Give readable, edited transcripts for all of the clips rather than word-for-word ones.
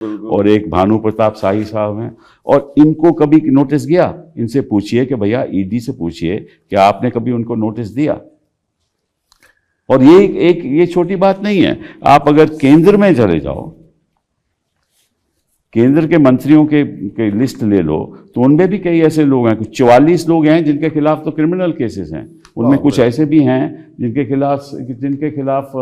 और एक भानु प्रताप शाही साहब हैं, और इनको कभी नोटिस गया? इनसे पूछिए कि भैया, ईडी से पूछिए कि आपने कभी उनको नोटिस दिया? और ये छोटी बात नहीं है। आप अगर केंद्र में चले जाओ, केंद्र के मंत्रियों के लिस्ट ले लो, तो उनमें भी कई ऐसे लोग हैं, कुछ 44 लोग हैं जिनके खिलाफ तो क्रिमिनल केसेस हैं। उनमें कुछ ऐसे भी हैं जिनके खिलाफ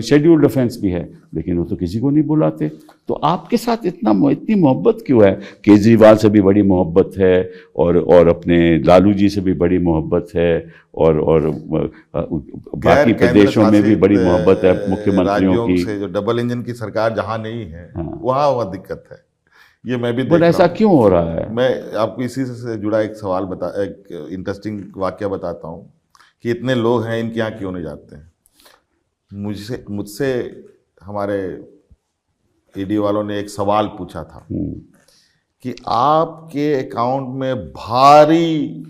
शेड्यूल्ड ऑफेंस भी है, लेकिन वो तो किसी को नहीं बुलाते। तो आपके साथ इतनी मोहब्बत क्यों है? केजरीवाल से भी बड़ी मोहब्बत है, और अपने लालू जी से भी बड़ी मोहब्बत है, और बाकी प्रदेशों में भी बड़ी मोहब्बत है मुख्यमंत्रियों की। से जो डबल इंजन की सरकार जहां नहीं है, वहां वह दिक्कत है। ये मैं भी बट ऐसा क्यों हो रहा है? मैं आपको इसी से जुड़ा एक इंटरेस्टिंग वाक्य बताता हूँ कि इतने लोग हैं, इनके यहाँ क्यों नहीं जाते हैं। मुझसे हमारे ईडी वालों ने एक सवाल पूछा था कि आपके अकाउंट में भारी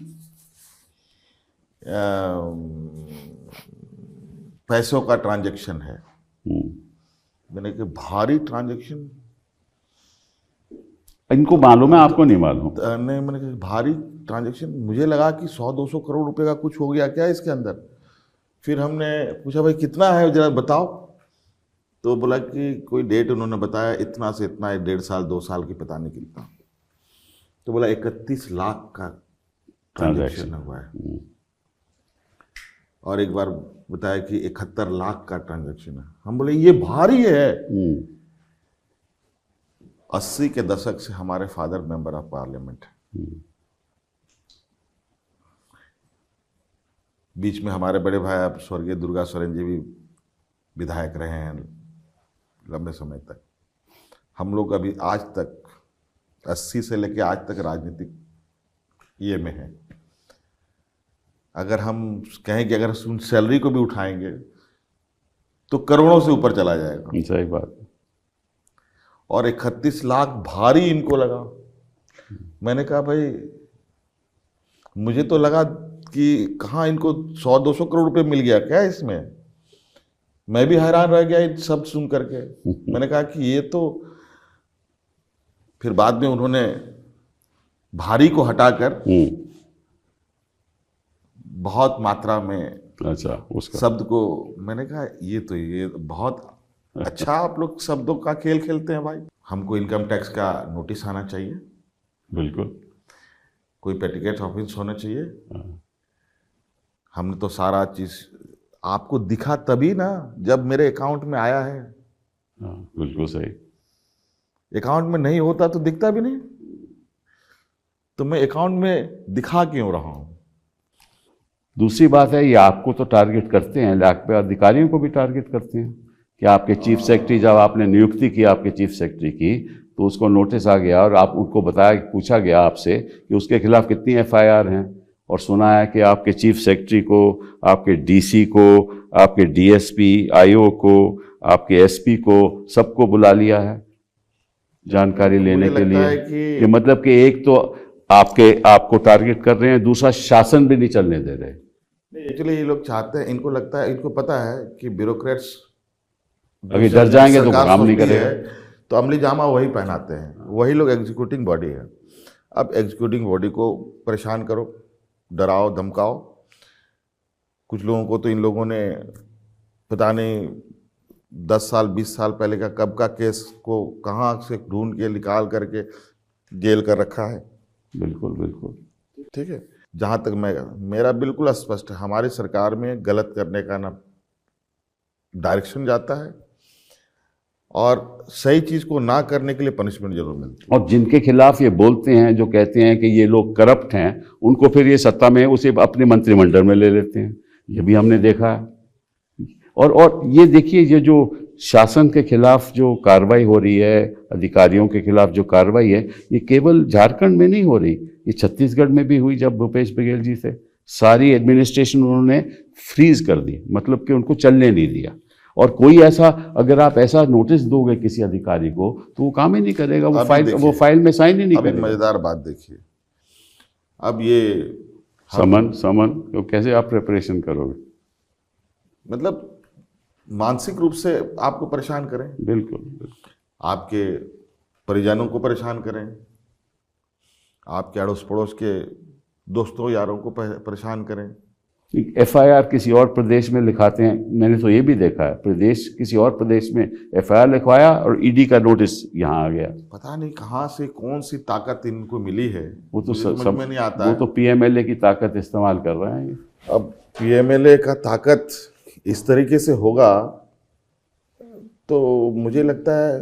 पैसों का ट्रांजैक्शन है। मैंने कहा भारी ट्रांजैक्शन, इनको मालूम है, आपको नहीं मालूम? नहीं, मैंने कहा भारी ट्रांजैक्शन, मुझे लगा कि 100-200 करोड़ रुपए का कुछ हो गया क्या इसके अंदर। फिर हमने पूछा भाई कितना है जरा बताओ, तो बोला कि कोई डेट उन्होंने बताया, इतना से इतना, 1.5 साल 2 साल की पता नहीं कितना। तो बोला 31 लाख का ट्रांजैक्शन हुआ है। और एक बार बताया कि 71 लाख का ट्रांजैक्शन है। हम बोले ये भारी है। 80 के दशक से हमारे फादर मेंबर ऑफ पार्लियामेंट है। बीच में हमारे बड़े भाई आप स्वर्गीय दुर्गा सोरेन जी भी विधायक रहे हैं लंबे समय तक। हम लोग अभी आज तक 80 से लेकर आज तक राजनीतिक ये में हैं। अगर हम कहें कि अगर उन सैलरी को भी उठाएंगे तो करोड़ों से ऊपर चला जाएगा। सही बात। और 31 लाख भारी इनको लगा। मैंने कहा भाई मुझे तो लगा कि कहाँ इनको 100-200 करोड़ रुपए मिल गया क्या इसमें। मैं भी हैरान रह गया इन सब सुन करके। मैंने कहा कि ये तो, फिर बाद में उन्होंने भारी को हटाकर बहुत मात्रा में उसका शब्द को, मैंने कहा ये बहुत अच्छा आप लोग शब्दों का खेल खेलते हैं भाई। हमको इनकम टैक्स का नोटिस आना चाहिए, बिल्कुल, कोई पेटिकेट ऑफिस होना चाहिए। हमने तो सारा चीज आपको दिखा तभी ना जब मेरे अकाउंट में आया है। बिल्कुल सही। अकाउंट में नहीं होता तो दिखता भी नहीं, तो मैं अकाउंट में दिखा क्यों रहा हूं। दूसरी बात है, ये आपको तो टारगेट करते हैं, लाख अधिकारियों को भी टारगेट करते हैं कि आपके चीफ सेक्रेटरी, जब आपने नियुक्ति की आपके चीफ सेक्रेटरी की, तो उसको नोटिस आ गया और आप उनको पूछा गया आपसे कि उसके खिलाफ कितनी एफआईआर हैं, और सुना है कि आपके चीफ सेक्रेटरी को, आपके डीसी को, आपके डीएसपी, आईओ को, आपके एसपी को, सबको बुला लिया है जानकारी लेने के लिए कि मतलब कि एक तो आपको टारगेट कर रहे हैं, दूसरा शासन भी नहीं चलने दे रहे। एक्चुअली ये लोग चाहते हैं, इनको लगता है, इनको पता है कि ब्यूरोक्रेट्स अगर डर जाएंगे तो काम नहीं करेगा, तो अमली जामा वही पहनाते हैं। वही लोग एग्जीक्यूटिंग बॉडी है। अब एग्जीक्यूटिंग बॉडी को परेशान करो, डराओ, धमकाओ। कुछ लोगों को तो इन लोगों ने पता नहीं 10 साल 20 साल पहले का कब का केस को कहाँ से ढूंढ के निकाल करके जेल कर रखा है। बिल्कुल बिल्कुल ठीक है। जहाँ तक मेरा बिल्कुल स्पष्ट है, हमारी सरकार में गलत करने का ना डायरेक्शन जाता है, और सही चीज को ना करने के लिए पनिशमेंट जरूर मिलती है। और जिनके खिलाफ ये बोलते हैं, जो कहते हैं कि ये लोग करप्ट हैं, उनको फिर ये सत्ता में उसे अपने मंत्रिमंडल में ले लेते हैं। ये भी हमने देखा है। और ये देखिए, ये जो शासन के खिलाफ जो कार्रवाई हो रही है, अधिकारियों के खिलाफ जो कार्रवाई है, ये केवल झारखंड में नहीं हो रही, ये छत्तीसगढ़ में भी हुई। जब भूपेश बघेल जी थे, सारी एडमिनिस्ट्रेशन उन्होंने फ्रीज कर दी, मतलब कि उनको चलने नहीं दिया। और कोई ऐसा, अगर आप ऐसा नोटिस दोगे किसी अधिकारी को, तो वो काम ही नहीं करेगा, वो फाइल में साइन ही नहीं करेगा। मजेदार बात देखिए, अब ये समन तो कैसे आप प्रिपरेशन करोगे? मतलब मानसिक रूप से आपको परेशान करें। बिल्कुल। आपके परिजनों को परेशान करें, आपके अड़ोस पड़ोस के दोस्तों यारों को परेशान करें। एफआईआर किसी और प्रदेश में लिखाते हैं, मैंने तो ये भी देखा है, प्रदेश किसी और प्रदेश में एफआईआर लिखवाया और ईडी का नोटिस यहाँ आ गया। पता नहीं कहाँ से कौन सी ताकत इनको मिली है, वो तो समझ में नहीं आता वो तो पीएमएलए की ताकत इस्तेमाल कर रहे हैं। अब पीएमएलए का ताकत इस तरीके से होगा तो मुझे लगता है,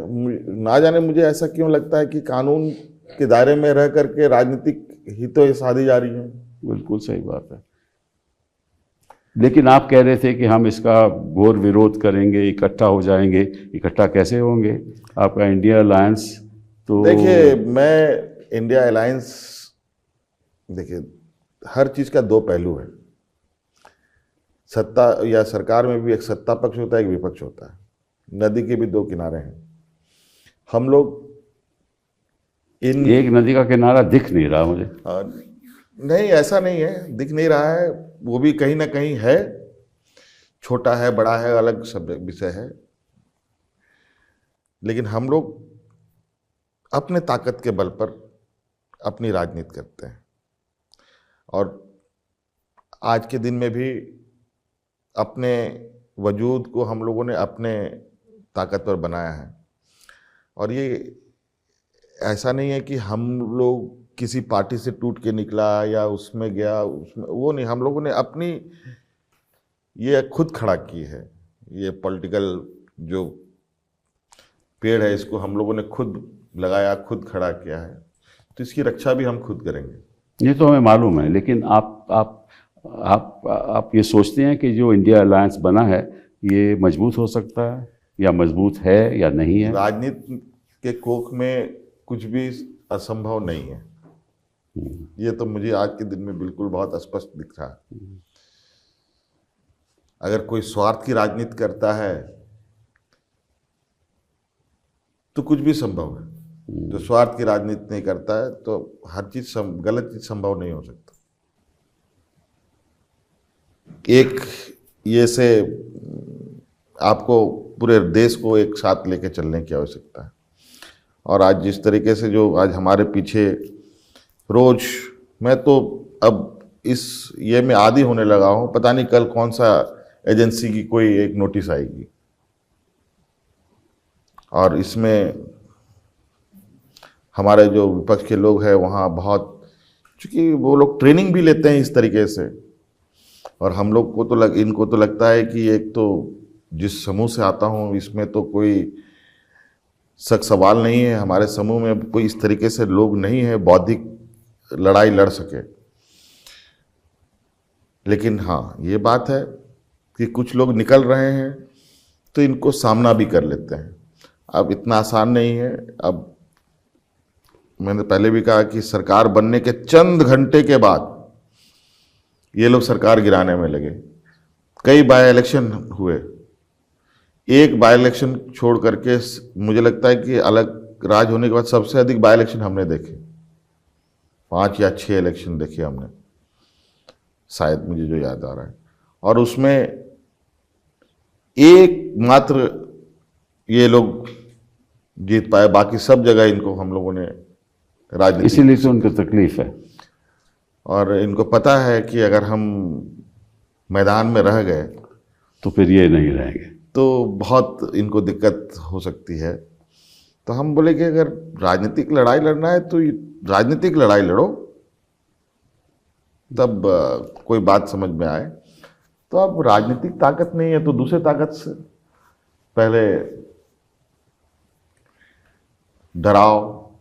ना जाने मुझे ऐसा क्यों लगता है कि कानून के दायरे में रह करके राजनीतिक हितों साधी जा रही है। बिल्कुल सही बात है। लेकिन आप कह रहे थे कि हम इसका घोर विरोध करेंगे, इकट्ठा हो जाएंगे। इकट्ठा कैसे होंगे? आपका इंडिया अलायंस तो देखिए, मैं इंडिया अलायंस, देखिए हर चीज का दो पहलू है। सत्ता या सरकार में भी एक सत्ता पक्ष होता है, एक विपक्ष होता है। नदी के भी दो किनारे हैं। हम लोग एक नदी का किनारा दिख नहीं रहा मुझे। नहीं, ऐसा नहीं है, दिख नहीं रहा है, वो भी कहीं ना कहीं है, छोटा है बड़ा है अलग सब विषय है। लेकिन हम लोग अपने ताकत के बल पर अपनी राजनीति करते हैं और आज के दिन में भी अपने वजूद को हम लोगों ने अपने ताकत पर बनाया है। और ये ऐसा नहीं है कि हम लोग किसी पार्टी से टूट के निकला या उसमें गया, उसमें वो नहीं, हम लोगों ने अपनी ये खुद खड़ा की है। ये पॉलिटिकल जो पेड़ है इसको हम लोगों ने खुद लगाया, खुद खड़ा किया है, तो इसकी रक्षा भी हम खुद करेंगे। ये तो हमें मालूम है। लेकिन आप ये सोचते हैं कि जो इंडिया अलायंस बना है ये मजबूत हो सकता है, या मजबूत है या नहीं है? राजनीति के कोख में कुछ भी असंभव नहीं है। ये तो मुझे आज के दिन में बिल्कुल बहुत स्पष्ट दिख रहा है। अगर कोई स्वार्थ की राजनीति करता है तो कुछ भी संभव है। जो स्वार्थ की राजनीति नहीं करता है तो हर चीज गलत चीज संभव नहीं हो सकता। एक ये से आपको पूरे देश को एक साथ लेके चलने की आवश्यकता है। और आज जिस तरीके से जो आज हमारे पीछे रोज, मैं तो अब इस ये में आदी होने लगा हूं, पता नहीं कल कौन सा एजेंसी की कोई एक नोटिस आएगी और इसमें हमारे जो विपक्ष के लोग हैं वहाँ बहुत, चूँकि वो लोग ट्रेनिंग भी लेते हैं इस तरीके से, और हम लोग को तो इनको तो लगता है कि एक तो जिस समूह से आता हूँ इसमें तो कोई सख्त सवाल नहीं है, हमारे समूह में कोई इस तरीके से लोग नहीं है बौद्धिक लड़ाई लड़ सके। लेकिन हाँ, ये बात है कि कुछ लोग निकल रहे हैं तो इनको सामना भी कर लेते हैं। अब इतना आसान नहीं है। अब मैंने पहले भी कहा कि सरकार बनने के चंद घंटे के बाद ये लोग सरकार गिराने में लगे। कई बाय इलेक्शन हुए, एक बाय इलेक्शन छोड़ करके मुझे लगता है कि अलग राज होने के बाद सबसे अधिक बाय इलेक्शन हमने देखे, 5 या 6 इलेक्शन देखे हमने, शायद मुझे जो याद आ रहा है। और उसमें एक मात्र ये लोग जीत पाए, बाकी सब जगह इनको हम लोगों ने राजनीति, इसीलिए तो उनको तकलीफ है। और इनको पता है कि अगर हम मैदान में रह गए तो फिर ये नहीं रहेंगे, तो बहुत इनको दिक्कत हो सकती है। तो हम बोले कि अगर राजनीतिक लड़ाई लड़ना है तो राजनीतिक लड़ाई लड़ो, तब कोई बात समझ में आए। तो अब राजनीतिक ताकत नहीं है तो दूसरे ताकत से पहले डराओ,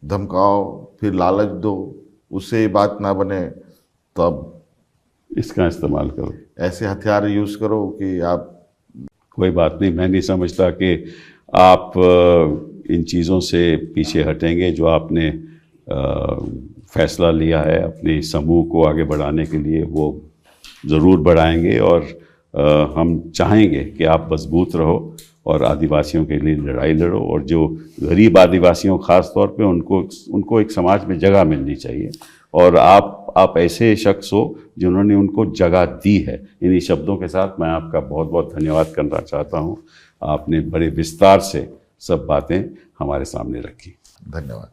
धमकाओ, फिर लालच दो, उससे बात ना बने तो अब इसका इस्तेमाल करो, ऐसे हथियार यूज करो कि आप। कोई बात नहीं, मैं नहीं समझता कि आप इन चीज़ों से पीछे हटेंगे। जो आपने फैसला लिया है अपने समूह को आगे बढ़ाने के लिए वो ज़रूर बढ़ाएंगे, और हम चाहेंगे कि आप मजबूत रहो और आदिवासियों के लिए लड़ाई लड़ो। और जो गरीब आदिवासियों ख़ास तौर पे उनको एक समाज में जगह मिलनी चाहिए, और आप ऐसे शख्स हो जिन्होंने उनको जगह दी है। इन्हीं शब्दों के साथ मैं आपका बहुत बहुत धन्यवाद करना चाहता हूँ। आपने बड़े विस्तार से सब बातें हमारे सामने रखी। धन्यवाद।